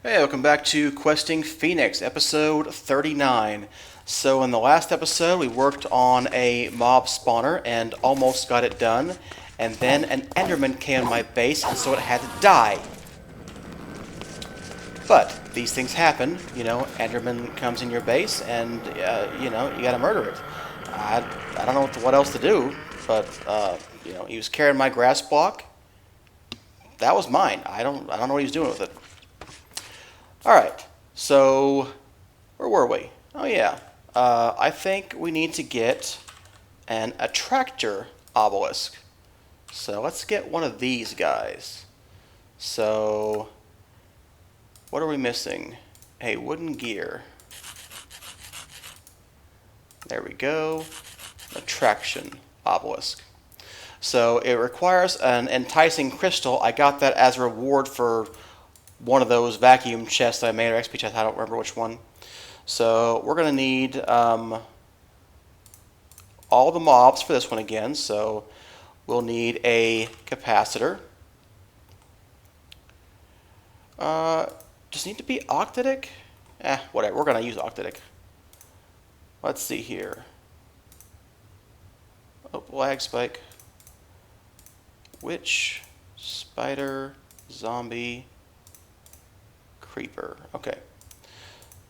Hey, welcome back to Questing Phoenix, episode 39. So in the last episode, we worked on a mob spawner and almost got it done. And then an Enderman came on my base, and so it had to die. But these things happen, Enderman comes in your base, and, you gotta murder it. I don't know what else to do, but, he was carrying my grass block. That was mine. I don't know what he was doing with it. Alright, so where were we? Oh yeah, I think we need to get an attractor obelisk. So let's get one of these guys. So, what are we missing? A wooden gear. There we go. Attraction obelisk. So it requires an enticing crystal. I got that as a reward for one of those vacuum chests I made, or XP chests, I don't remember which one. So we're going to need all the mobs for this one again. So we'll need a capacitor. Does it need to be octadic? Whatever, we're going to use octadic. Let's see here. Oh, lag spike. Witch, spider, zombie, creeper. Okay.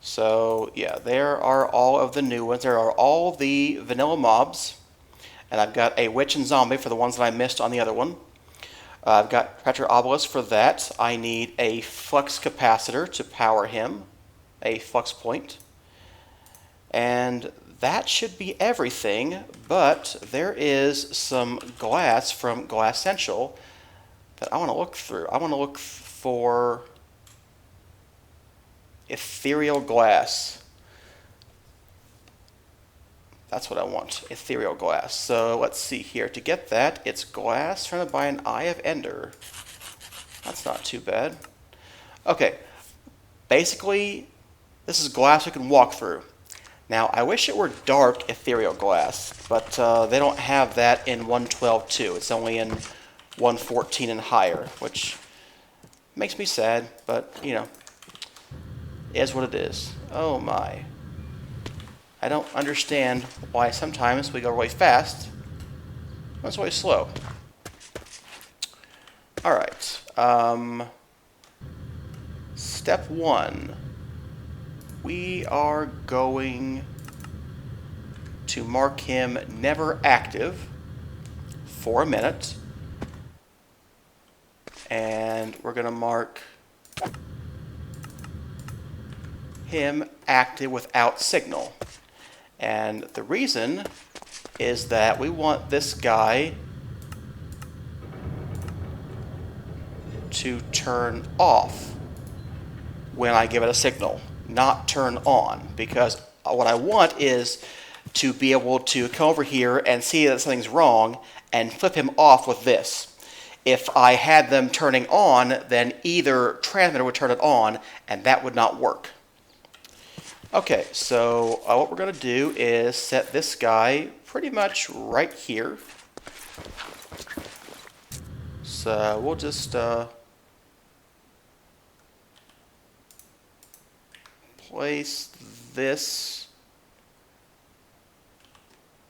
So, yeah, there are all of the new ones. There are all the vanilla mobs. And I've got a witch and zombie for the ones that I missed on the other one. I've got Predator Obelisk for that. I need a flux capacitor to power him. A flux point. And that should be everything. But there is some glass from Glassential that I want to look through. I want to look for ethereal glass. That's what I want, ethereal glass. So let's see here. To get that, it's glass surrounded by an Eye of Ender. That's not too bad. Okay, basically, this is glass we can walk through. Now, I wish it were dark ethereal glass, but they don't have that in 1.12.2. It's only in 1.14 and higher, which makes me sad, but, is what it is. Oh my. I don't understand why sometimes we go really fast and it's really slow. Alright. Step 1. We are going to mark him never active for a minute. And we're going to mark him active without signal. And the reason is that we want this guy to turn off when I give it a signal, not turn on, because what I want is to be able to come over here and see that something's wrong and flip him off with this. If I had them turning on, then either transmitter would turn it on, and that would not work. Okay, so what we're going to do is set this guy pretty much right here. So we'll just place this.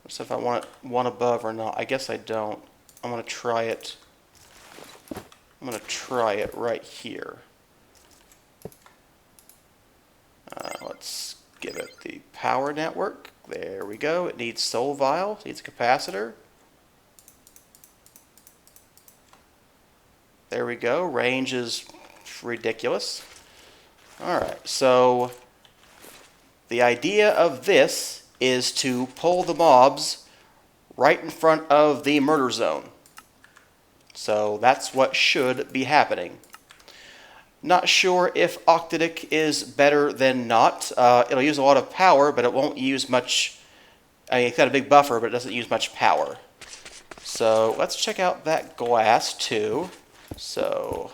Let's see if I want it one above or not. I guess I don't. I'm going to try it. I'm going to try it right here. Let's give it the power network. There we go. It needs soul vial. It needs a capacitor. There we go. Range is ridiculous. Alright, so the idea of this is to pull the mobs right in front of the murder zone. So that's what should be happening. Not sure if octadic is better than not. It'll use a lot of power, but it won't use much. I mean, it's got a big buffer, but it doesn't use much power. So let's check out that glass too. So,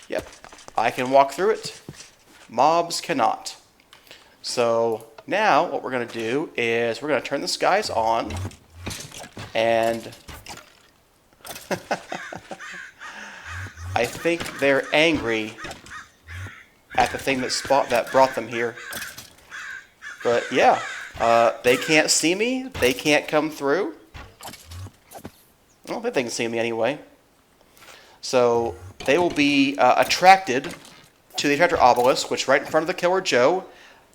yep, I can walk through it. Mobs cannot. So now what we're going to do is we're going to turn the skies on and I I think they're angry at the thing that brought them here. But yeah, they can't see me. They can't come through. I don't think they can see me anyway. So they will be attracted to the attractor obelisk, which is right in front of the Killer Joe.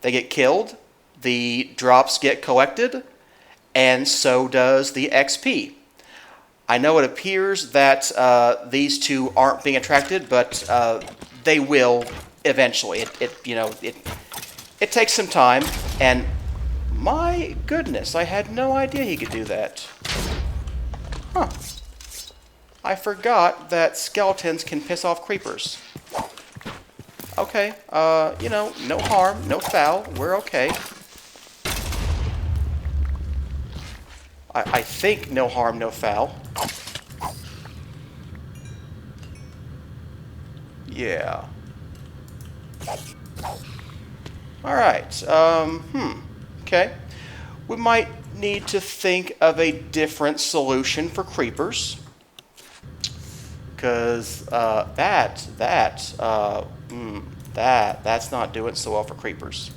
They get killed. The drops get collected, and so does the XP. I know it appears that these two aren't being attracted, but they will eventually. It takes some time, and my goodness, I had no idea he could do that. Huh. I forgot that skeletons can piss off creepers. Okay, no harm, no foul, we're okay. I think no harm, no foul. Yeah. Alright, okay. We might need to think of a different solution for creepers. Because that's not doing so well for creepers.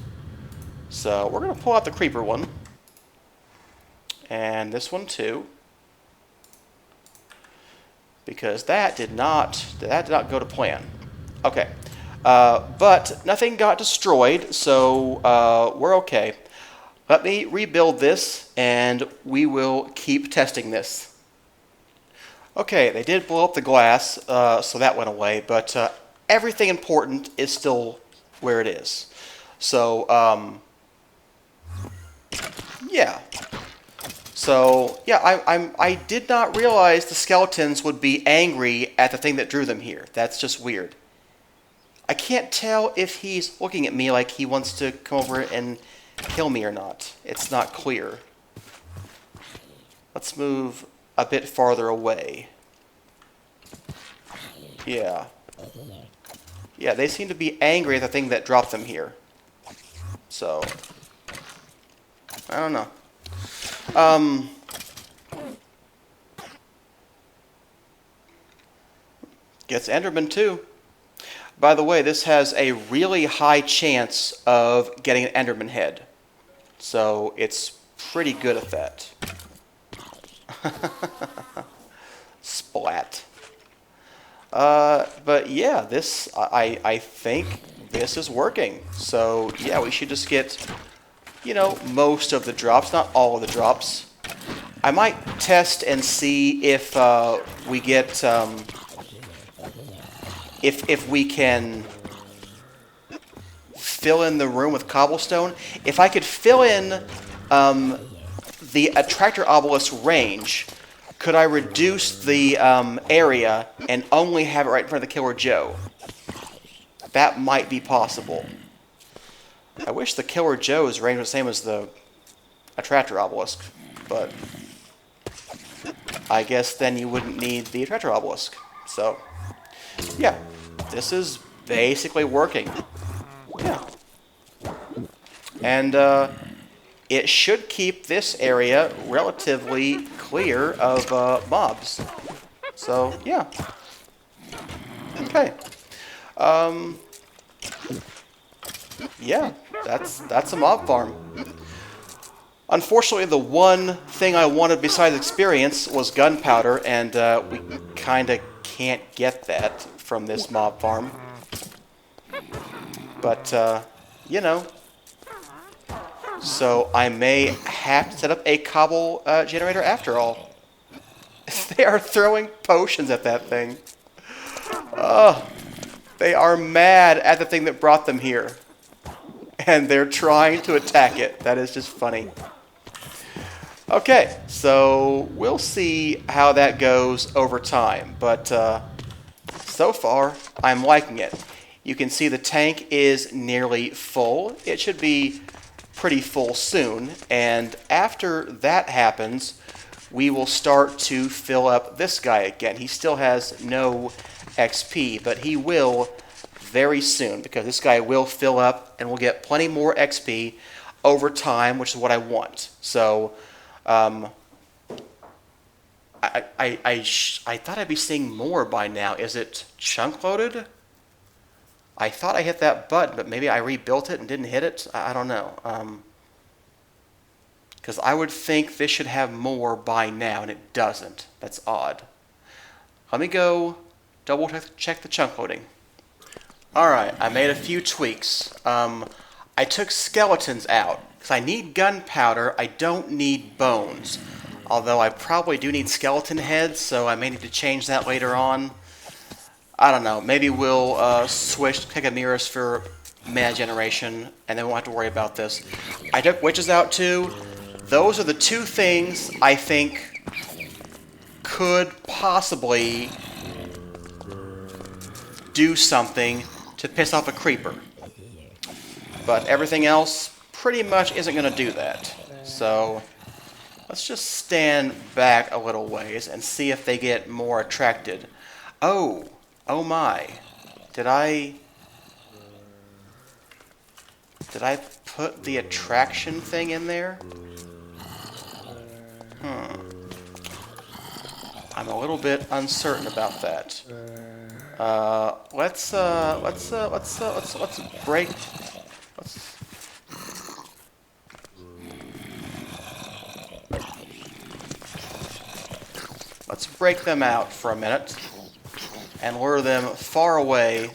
So we're going to pull out the creeper one. And this one too. Because that did not go to plan. Okay. But nothing got destroyed, so we're okay. Let me rebuild this, and we will keep testing this. Okay, they did blow up the glass, so that went away, but everything important is still where it is. So, yeah. So, yeah, I did not realize the skeletons would be angry at the thing that drew them here. That's just weird. I can't tell if he's looking at me like he wants to come over and kill me or not. It's not clear. Let's move a bit farther away. Yeah. Yeah, they seem to be angry at the thing that dropped them here. So, I don't know. Gets Enderman too. By the way, this has a really high chance of getting an Enderman head. So, it's pretty good at that. Splat. But yeah, this, I think this is working. So yeah, we should just get, most of the drops, not all of the drops. I might test and see if we get, if we can fill in the room with cobblestone. If I could fill in the attractor obelisk range, could I reduce the area and only have it right in front of the Killer Joe? That might be possible. I wish the Killer Joe's range was the same as the attractor obelisk, but I guess then you wouldn't need the attractor obelisk. So, yeah, this is basically working. Yeah. And it should keep this area relatively clear of mobs. So, yeah. Okay. Yeah, that's a mob farm. Unfortunately, the one thing I wanted besides experience was gunpowder, and we kind of can't get that from this mob farm. But, so I may have to set up a cobble generator after all. They are throwing potions at that thing. Oh, they are mad at the thing that brought them here. And they're trying to attack it. That is just funny. Okay, so we'll see how that goes over time. But so far, I'm liking it. You can see the tank is nearly full. It should be pretty full soon. And after that happens, we will start to fill up this guy again. He still has no XP, but he will very soon, because this guy will fill up and we'll get plenty more XP over time, which is what I want. So, I thought I'd be seeing more by now. Is it chunk loaded? I thought I hit that button, but maybe I rebuilt it and didn't hit it. I don't know. Because I would think this should have more by now, and it doesn't. That's odd. Let me go double check the chunk loading. Alright, I made a few tweaks. I took skeletons out, because I need gunpowder, I don't need bones. Although I probably do need skeleton heads, so I may need to change that later on. I don't know, maybe we'll switch to Chimeras for mana generation, and then we won't have to worry about this. I took witches out too. Those are the two things I think could possibly do something to piss off a creeper. But everything else pretty much isn't going to do that. So let's just stand back a little ways and see if they get more attracted. Oh my. Did I put the attraction thing in there? I'm a little bit uncertain about that. Let's break. Let's break them out for a minute and lure them far away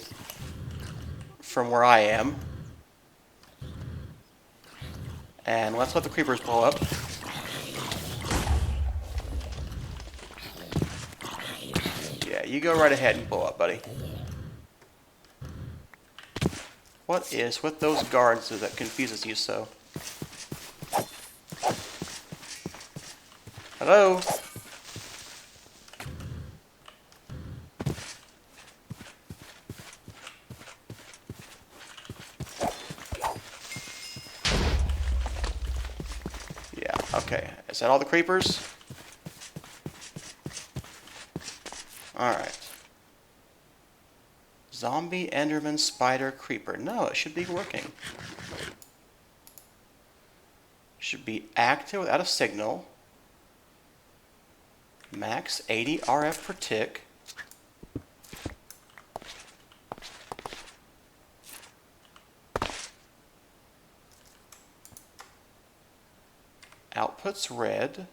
from where I am. And let's let the creepers blow up. Yeah, you go right ahead and blow up, buddy. What is with those guards that confuses you so? Hello? Yeah, okay. Is that all the creepers? Alright. Zombie, Enderman, Spider, Creeper. No, it should be working. Should be active without a signal. Max 80 RF per tick. Output's red.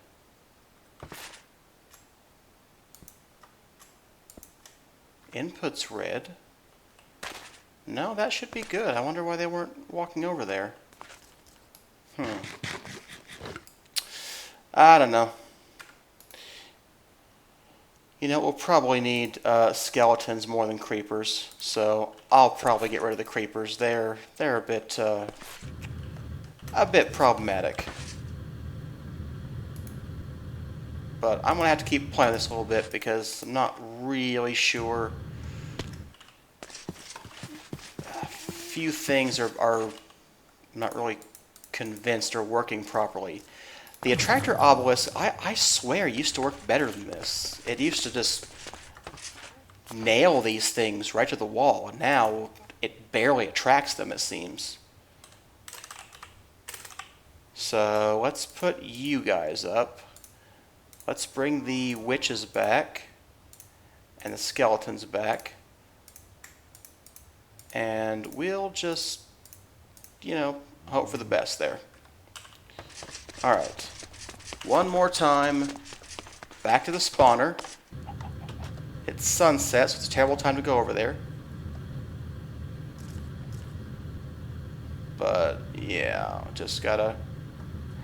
Input's red. No, that should be good. I wonder why they weren't walking over there. I don't know. You know, we'll probably need skeletons more than creepers, so I'll probably get rid of the creepers. They're a bit problematic. But I'm gonna have to keep playing this a little bit because I'm not really sure. A few things are not really convinced are working properly. The attractor obelisk, I swear, used to work better than this. It used to just nail these things right to the wall, and now it barely attracts them, it seems. So let's put you guys up. Let's bring the witches back and the skeletons back. And we'll just, you know, hope for the best there. Alright. One more time. Back to the spawner. It's sunset, so it's a terrible time to go over there. But, yeah, just gotta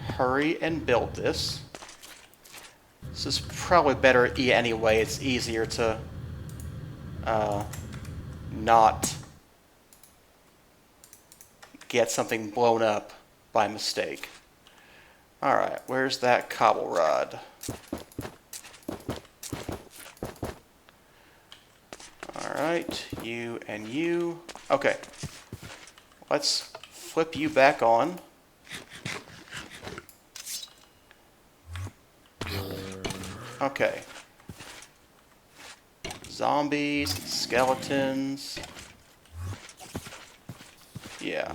hurry and build this. This is probably better anyway. It's easier to not get something blown up by mistake. Alright, where's that cobble rod? Alright, you and you. Okay, let's flip you back on. Okay. Zombies, skeletons. Yeah.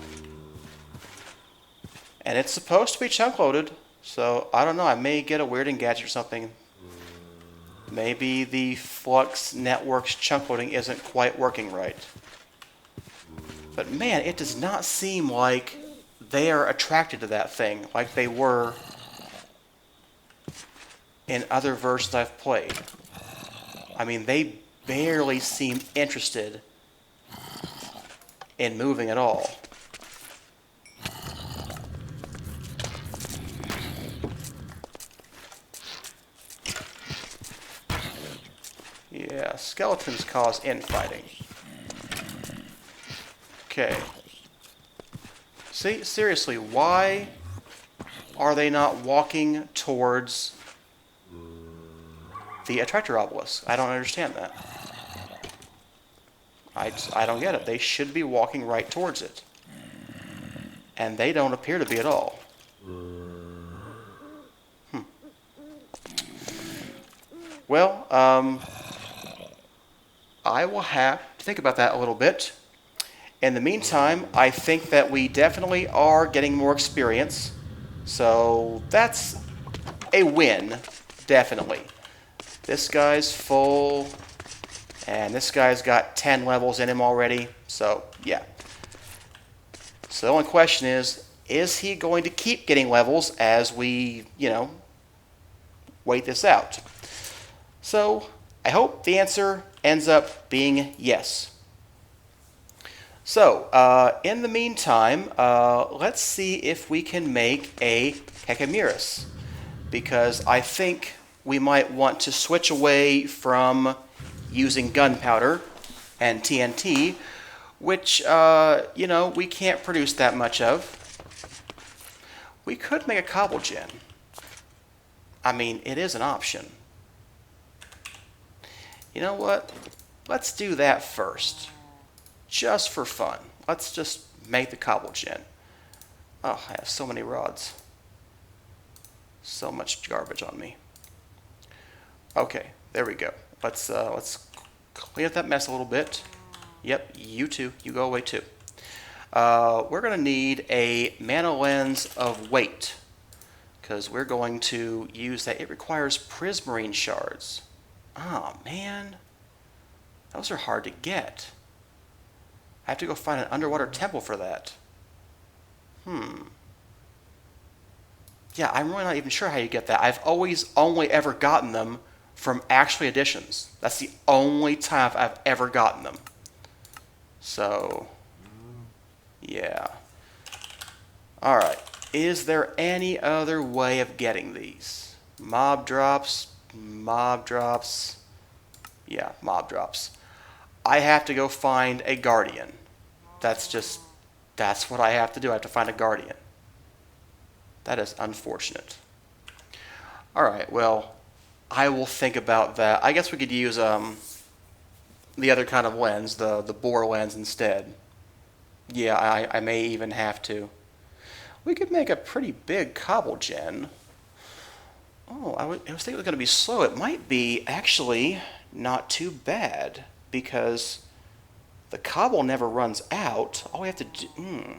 And it's supposed to be chunk loaded, so I don't know, I may get a weird gadget or something Maybe the Flux Networks chunk loading isn't quite working right. But man, it does not seem like they are attracted to that thing like they were in other versions I've played. I mean, they barely seem interested in moving at all. Yeah, skeletons cause infighting. Okay. See, seriously, why are they not walking towards the attractor obelisk? I don't understand that. I don't get it. They should be walking right towards it. And they don't appear to be at all. Well, I will have to think about that a little bit. In the meantime, I think that we definitely are getting more experience. So that's a win, definitely. This guy's full, and this guy's got 10 levels in him already. So, yeah. So the only question is he going to keep getting levels as we, wait this out? So, I hope the answer ends up being yes. So, in the meantime, let's see if we can make a Hecamerus, because I think we might want to switch away from using gunpowder and TNT, which, we can't produce that much of. We could make a Cobble Gin. I mean, it is an option. You know what? Let's do that first. Just for fun. Let's just make the Cobble Gin. Oh, I have so many rods. So much garbage on me. Okay, there we go. Let's clean up that mess a little bit. Yep, you too. You go away too. We're going to need a mana lens of weight, because we're going to use that. It requires prismarine shards. Oh, man. Those are hard to get. I have to go find an underwater temple for that. Yeah, I'm really not even sure how you get that. I've always only ever gotten them from actual editions. That's the only time I've ever gotten them. So, yeah. Alright. Is there any other way of getting these? Mob drops. Yeah, mob drops. I have to go find a guardian. That's what I have to do. I have to find a guardian. That is unfortunate. Alright, well, I will think about that. I guess we could use the other kind of lens, the bore lens instead. Yeah, I may even have to. We could make a pretty big Cobble Gin. Oh, I was thinking it was going to be slow. It might be actually not too bad, because the cobble never runs out. All we have to do...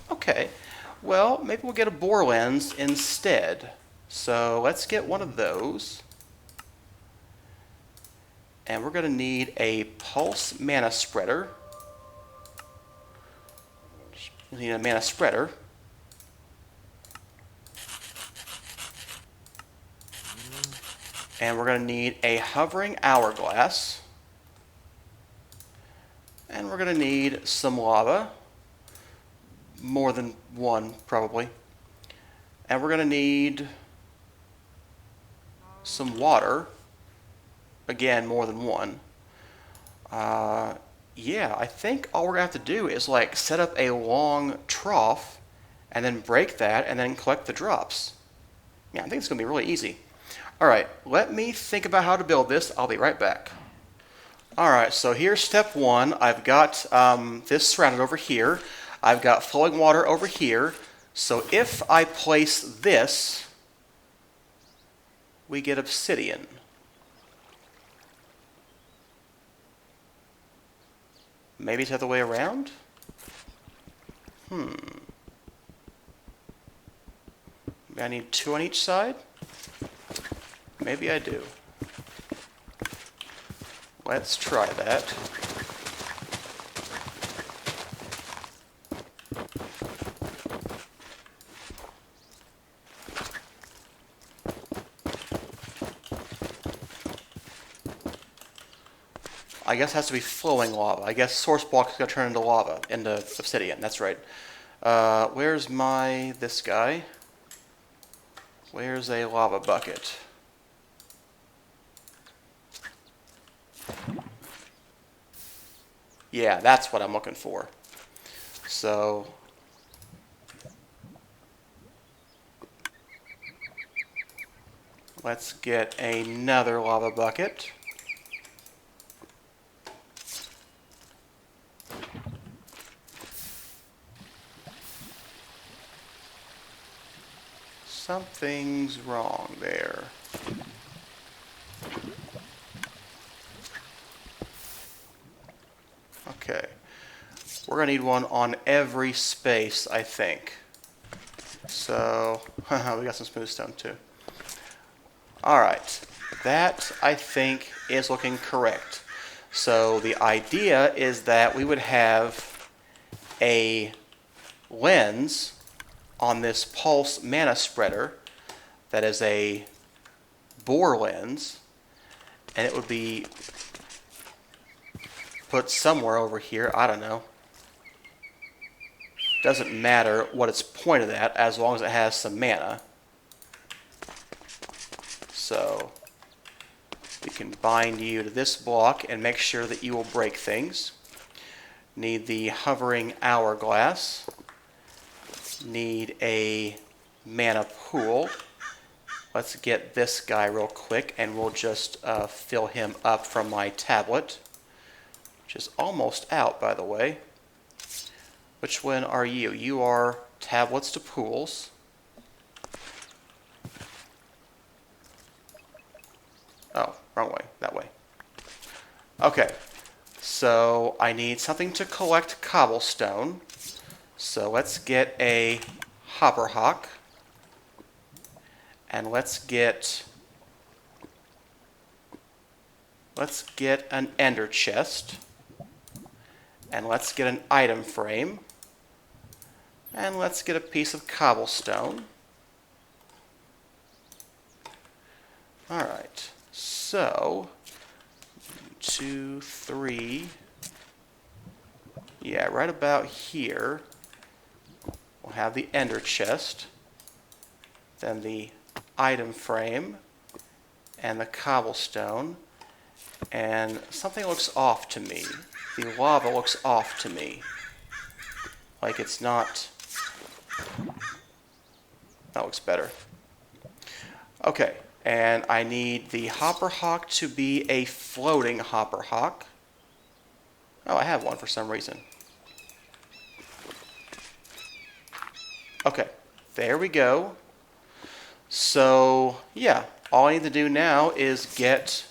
Okay. Well, maybe we'll get a bore lens instead. So let's get one of those. And we're going to need a pulse mana spreader. We need a mana spreader. And we're going to need a hovering hourglass. And we're going to need some lava. More than one, probably. And we're going to need some water. Again, more than one. Yeah, I think all we're going to have to do is set up a long trough and then break that and then collect the drops. Yeah, I think it's going to be really easy. Alright, let me think about how to build this. I'll be right back. Alright, so here's step one. I've got this surrounded over here. I've got flowing water over here. So if I place this, we get obsidian. Maybe it's the other way around? Maybe I need two on each side? Maybe I do. Let's try that. I guess it has to be flowing lava. I guess source block is going to turn into lava, into obsidian. That's right. Where's this guy? Where's a lava bucket? Yeah, that's what I'm looking for. So, let's get another lava bucket. Something's wrong there. Okay. We're going to need one on every space, I think. So, we got some smooth stone too. Alright. That, I think, is looking correct. So, the idea is that we would have a lens on this pulse mana spreader that is a bore lens, and it would be put somewhere over here. I don't know. Doesn't matter what it's pointed at as long as it has some mana. So we can bind you to this block and make sure that you will break things. Need the hovering hourglass. Need a mana pool. Let's get this guy real quick and we'll just fill him up from my tablet, which is almost out, by the way. Which one are you? You are tablets to pools. Oh, wrong way, that way. Okay, so I need something to collect cobblestone. So let's get a hopper hawk. And let's get an ender chest. And let's get an item frame. And let's get a piece of cobblestone. Alright, so 2, 3. Yeah, right about here. We'll have the ender chest, then the item frame, and the cobblestone. And something looks off to me. The lava looks off to me. Like it's not... That looks better. Okay, and I need the hopper hawk to be a floating hopper hawk. Oh, I have one for some reason. Okay, there we go. So, yeah, all I need to do now is get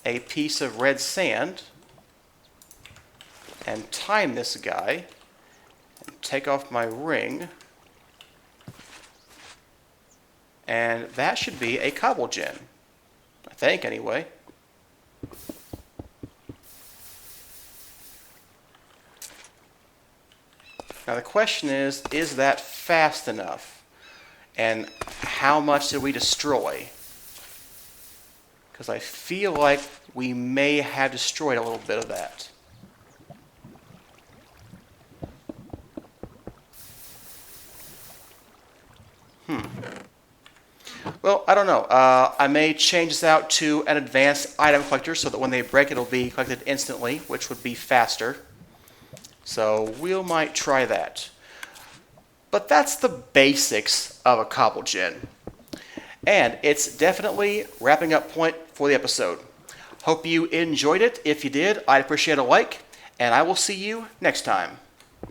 a piece of red sand and time this guy and take off my ring, and that should be a Cobble Gin, I think anyway. Now the question is that fast enough? And how much did we destroy? Because I feel like we may have destroyed a little bit of that. Well, I don't know. I may change this out to an advanced item collector so that when they break it'll be collected instantly, which would be faster. So we might try that. But that's the basics of a Cobble Gin. And it's definitely wrapping up point for the episode. Hope you enjoyed it. If you did, I'd appreciate a like, and I will see you next time.